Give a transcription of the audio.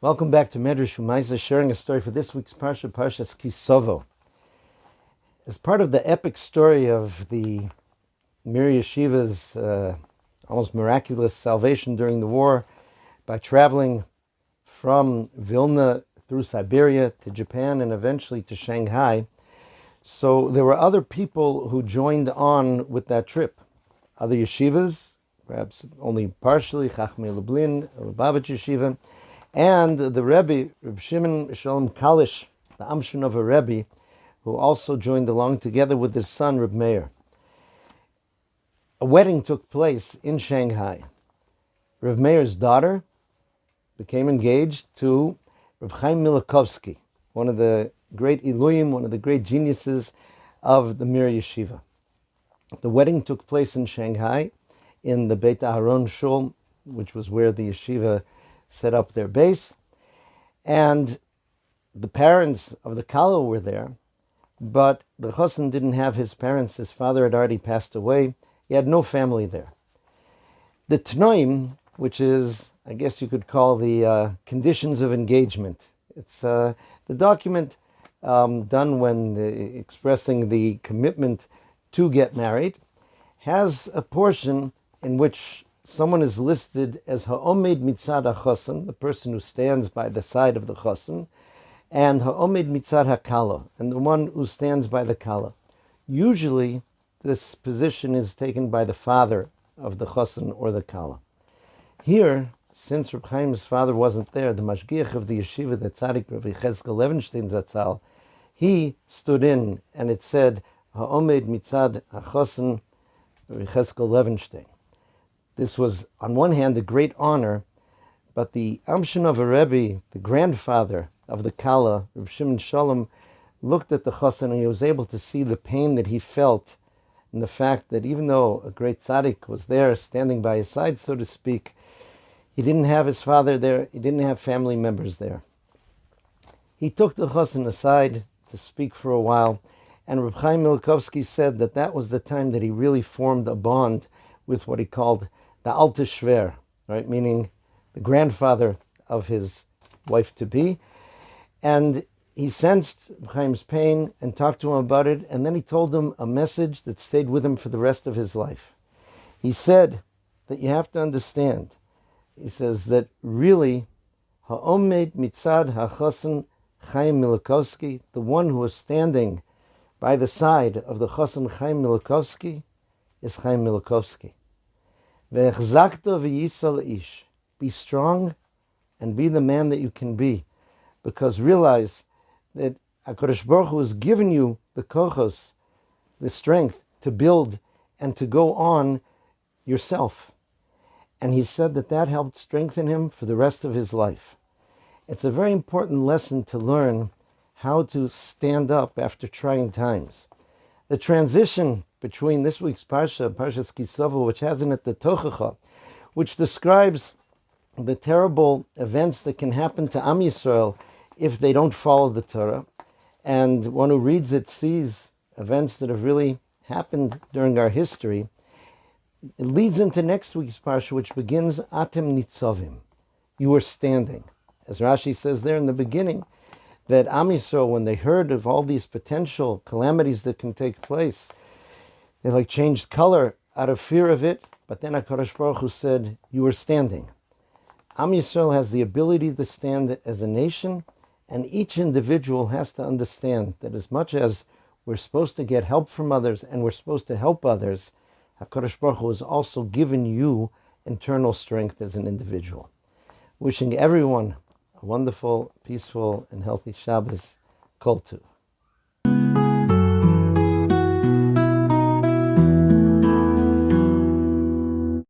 Welcome back to Medrash Umayza, sharing a story for this week's Parsha, Parshas Savo. As part of the epic story of the Mir Yeshiva's almost miraculous salvation during the war by traveling from Vilna through Siberia to Japan and eventually to Shanghai, so there were other people who joined on with that trip. Other yeshivas, perhaps only partially, Chachmei Lublin, Lubavitch Yeshiva, and the Rebbe, Reb Shimon Shalom Kalish, the Amshinov Rebbe, who also joined along together with his son, Reb Meir. A wedding took place in Shanghai. Reb Meir's daughter became engaged to Reb Chaim Milakovsky, one of the great Iluyim, one of the great geniuses of the Mir Yeshiva. The wedding took place in Shanghai, in the Beit Aharon Shul, which was where the yeshiva set up their base. And the parents of the Kala were there, but the chasan didn't have his parents. His father had already passed away. He had no family there. The Tnoim, which is, I guess you could call the conditions of engagement. It's the document done when expressing the commitment to get married, has a portion in which someone is listed as ha'omed mitzad ha'chasan, the person who stands by the side of the chasan, and ha'omed mitzad ha'kala, and the one who stands by the kala. Usually, this position is taken by the father of the chasan or the kala. Here, since Reb Chaim's father wasn't there, the mashgiach of the yeshiva, the tzaddik Rabbi Cheskel Levenstein Zatzal, he stood in, and it said, ha'omed mitzad ha'chasan Rabbi Cheskel Levenstein. This was, on one hand, a great honor, but the Amshinov Rebbe, the grandfather of the Kala, Reb Shimon Shalom, looked at the chasan and he was able to see the pain that he felt in the fact that even though a great tzaddik was there, standing by his side, so to speak, he didn't have his father there, he didn't have family members there. He took the chasan aside to speak for a while, and Reb Chaim Milakovsky said that that was the time that he really formed a bond with what he called the Alte Shver, right, meaning the grandfather of his wife-to-be. And he sensed Chaim's pain and talked to him about it, and then he told him a message that stayed with him for the rest of his life. He said that you have to understand, he says that really, ha'omed mitzad ha'chasan Chaim Milakovsky, the one who is standing by the side of the chasan Chaim Milakovsky, is Chaim Milakovsky. Ve'echzakta v'yisal ish. Be strong and be the man that you can be, because realize that HaKadosh Baruch Hu has given you the kochos, the strength to build and to go on yourself. And he said that that helped strengthen him for the rest of his life. It's a very important lesson to learn how to stand up after trying times. The transition between this week's Parsha, Parshas Savo, which has in it the Tochacha, which describes the terrible events that can happen to Am Yisrael if they don't follow the Torah. And one who reads it sees events that have really happened during our history. It leads into next week's Parsha, which begins, Atem Nitzovim. You are standing. As Rashi says there in the beginning, that Am Yisrael, when they heard of all these potential calamities that can take place, they changed color out of fear of it, but then HaKadosh Baruch Hu said, you are standing. Am Yisrael has the ability to stand as a nation, and each individual has to understand that as much as we're supposed to get help from others and we're supposed to help others, HaKadosh Baruch Hu has also given you internal strength as an individual. Wishing everyone a wonderful, peaceful, and healthy Shabbos. Kol Tuv.